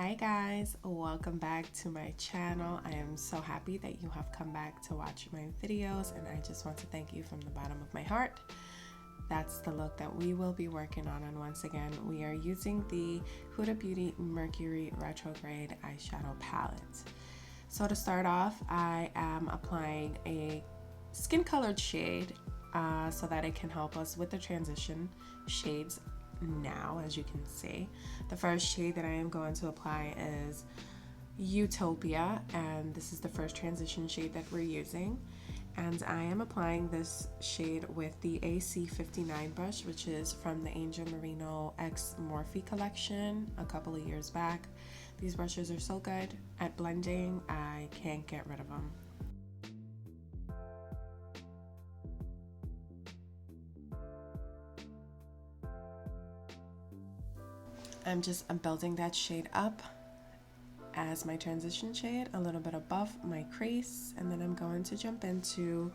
Hi guys, welcome back to my channel. I am so happy that you have come back to watch my videos, and I just want to thank you from the bottom of my heart. That's the look that we will be working on, and once again we are using the Huda Beauty Mercury Retrograde eyeshadow palette. So to start off, I am applying a skin colored shade so that it can help us with the transition shades. Now, as you can see, the first shade that I am going to apply is Utopia, and this is the first transition shade that we're using, and I am applying this shade with the AC59 brush, which is from the Angel Merino X Morphe collection a couple of years back. These brushes are so good at blending, I can't get rid of them. I'm building that shade up as my transition shade, a little bit above my crease, and then I'm going to jump into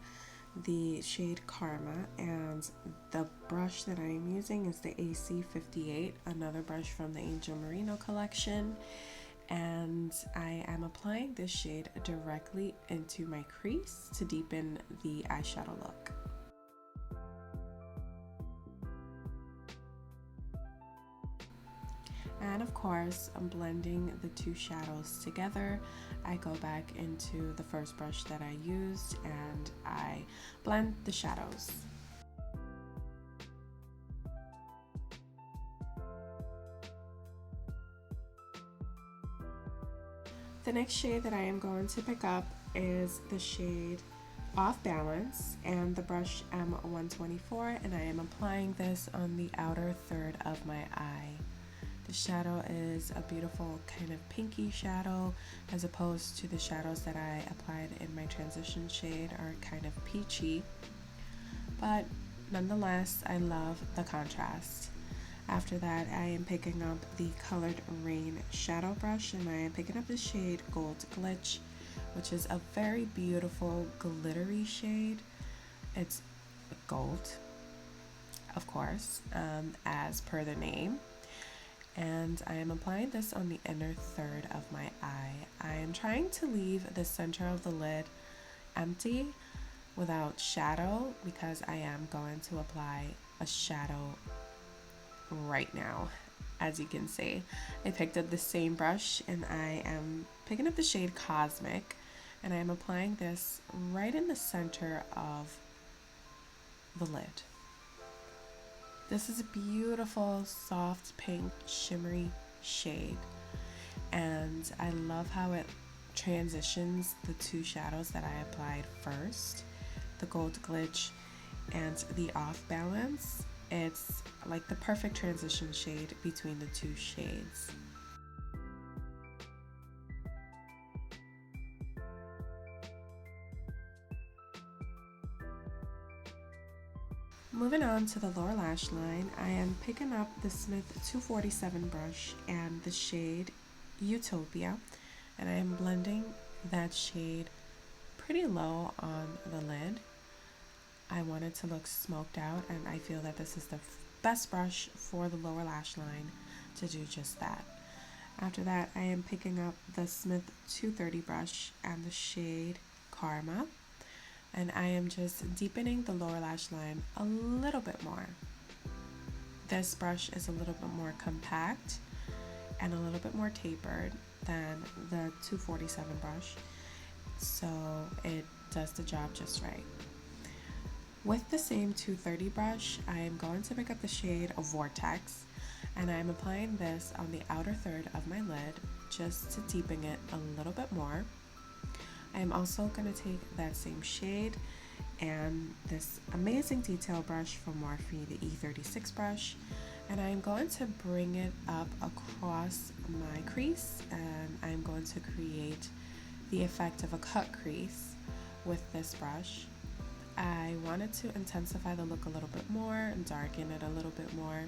the shade Karma, and the brush that I am using is the AC58, another brush from the Angel Merino collection, and I am applying this shade directly into my crease to deepen the eyeshadow look. And of course, I'm blending the two shadows together. I go back into the first brush that I used and I blend the shadows. The next shade that I am going to pick up is the shade Off Balance and the brush M124, and I am applying this on the outer third of my eye. The shadow is a beautiful kind of pinky shadow, as opposed to the shadows that I applied in my transition shade are kind of peachy, but nonetheless I love the contrast. After that, I am picking up the Colored Rain shadow brush, and I am picking up the shade Gold Glitch, which is a very beautiful glittery shade. It's gold, of course, as per the name. And I am applying this on the inner third of my eye. I am trying to leave the center of the lid empty without shadow because I am going to apply a shadow right now. As you can see, I picked up the same brush and I am picking up the shade Cosmic, and I am applying this right in the center of the lid. This is a beautiful, soft, pink, shimmery shade, and I love how it transitions the two shadows that I applied first, the Gold Glitch and the Off Balance. It's like the perfect transition shade between the two shades. Moving on to the lower lash line, I am picking up the Smith 247 brush and the shade Utopia, and I am blending that shade pretty low on the lid. I want it to look smoked out, and I feel that this is the best brush for the lower lash line to do just that. After that, I am picking up the Smith 230 brush and the shade Karma, and I am just deepening the lower lash line a little bit more. This brush is a little bit more compact and a little bit more tapered than the 247 brush, so it does the job just right. With the same 230 brush, I am going to pick up the shade of Vortex, and I am applying this on the outer third of my lid just to deepen it a little bit more. I am also going to take that same shade and this amazing detail brush from Morphe, the E36 brush, and I'm going to bring it up across my crease, and I'm going to create the effect of a cut crease with this brush. I wanted to intensify the look a little bit more and darken it a little bit more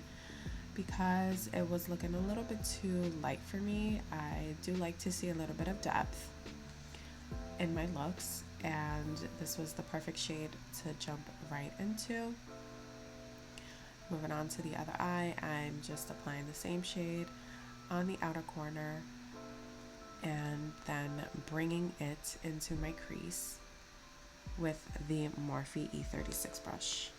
because it was looking a little bit too light for me. I do like to see a little bit of depth in my looks, and this was the perfect shade to jump right into. Moving on to the other eye, I'm just applying the same shade on the outer corner and then bringing it into my crease with the Morphe E36 brush.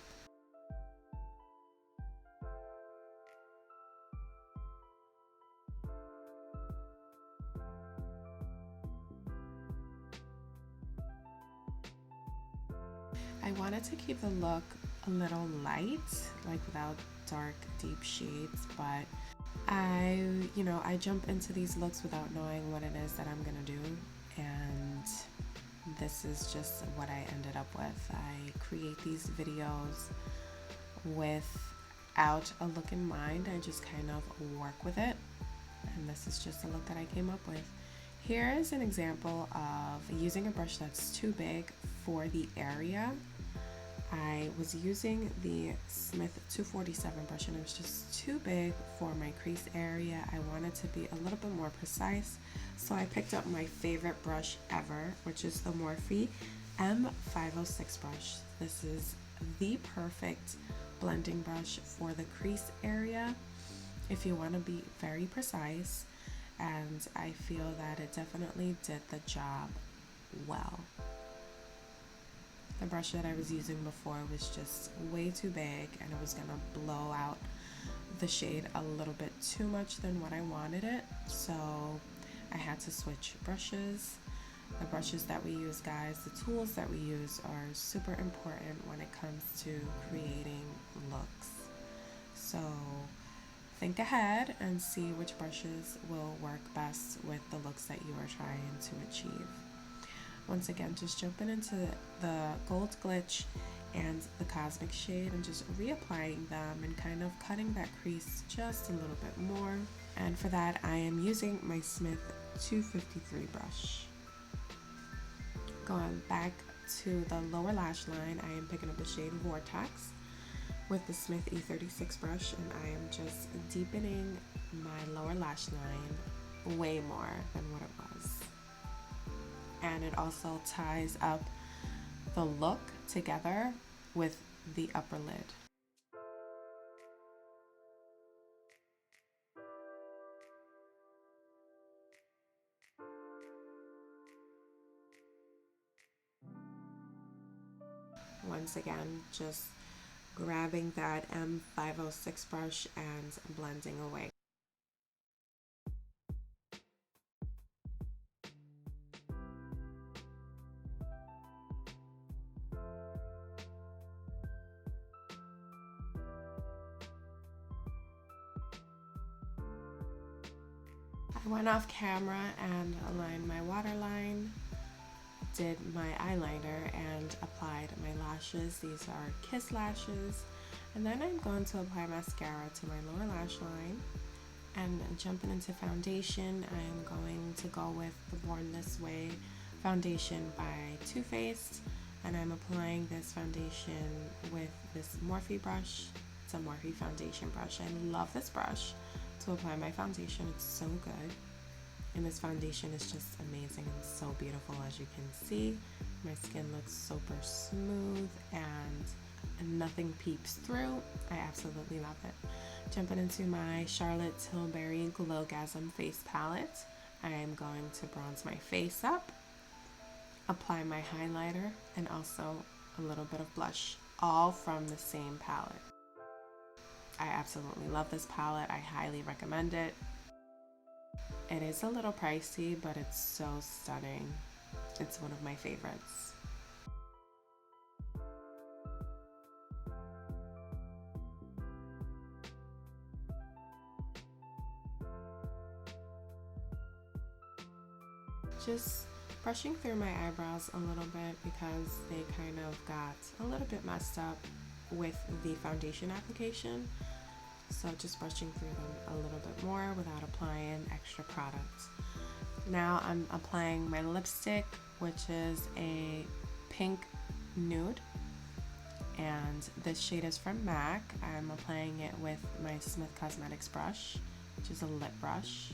I wanted to keep the look a little light, like without dark, deep shades, but I jump into these looks without knowing what it is that I'm gonna do, and this is just what I ended up with. I create these videos without a look in mind. I just kind of work with it, and this is just a look that I came up with. Here is an example of using a brush that's too big for the area. I was using the Smith 247 brush and it was just too big for my crease area. I wanted to be a little bit more precise, so I picked up my favorite brush ever, which is the Morphe M506 brush. This is the perfect blending brush for the crease area if you want to be very precise, and I feel that it definitely did the job well. The brush that I was using before was just way too big and it was gonna blow out the shade a little bit too much than what I wanted it, so I had to switch brushes. The brushes that we use, guys, the tools that we use are super important when it comes to creating looks. So think ahead and see which brushes will work best with the looks that you are trying to achieve. Once again, just jumping into the Gold Glitch and the Cosmic shade and just reapplying them and kind of cutting that crease just a little bit more. And for that, I am using my Smith 253 brush. Going back to the lower lash line, I am picking up the shade Vortex with the Smith E36 brush, and I am just deepening my lower lash line way more than what it was. And it also ties up the look together with the upper lid. Once again, just grabbing that M506 brush and blending away. I went off camera and aligned my waterline, did my eyeliner, and applied my lashes. These are Kiss lashes. And then I'm going to apply mascara to my lower lash line. And jumping into foundation, I'm going to go with the Born This Way foundation by Too Faced. And I'm applying this foundation with this Morphe brush. It's a Morphe foundation brush. I love this brush to apply my foundation. It's so good. And this foundation is just amazing and so beautiful. As you can see, my skin looks super smooth and nothing peeps through. I absolutely love it. Jumping into my Charlotte Tilbury Glowgasm face palette, I am going to bronze my face up, apply my highlighter, and also a little bit of blush, all from the same palette. I absolutely love this palette. I highly recommend it. It is a little pricey, but it's so stunning. It's one of my favorites. Just brushing through my eyebrows a little bit because they kind of got a little bit messed up with the foundation application. So just brushing through them a little bit more without applying extra product. Now I'm applying my lipstick, which is a pink nude, and this shade is from MAC. I'm applying it with my Smith Cosmetics brush, which is a lip brush.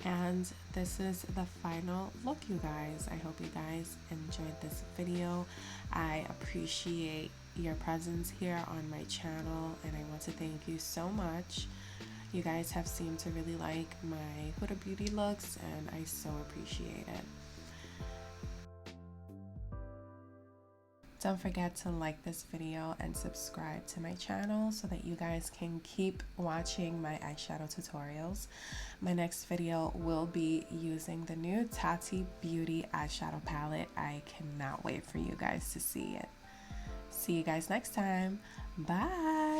And this is the final look, you guys. I hope you guys enjoyed this video. I appreciate your presence here on my channel, and I want to thank you so much. You guys have seemed to really like my Huda Beauty looks, and I so appreciate it. Don't forget to like this video and subscribe to my channel so that you guys can keep watching my eyeshadow tutorials. My next video will be using the new Tati Beauty eyeshadow palette. I cannot wait for you guys to see it. See you guys next time. Bye!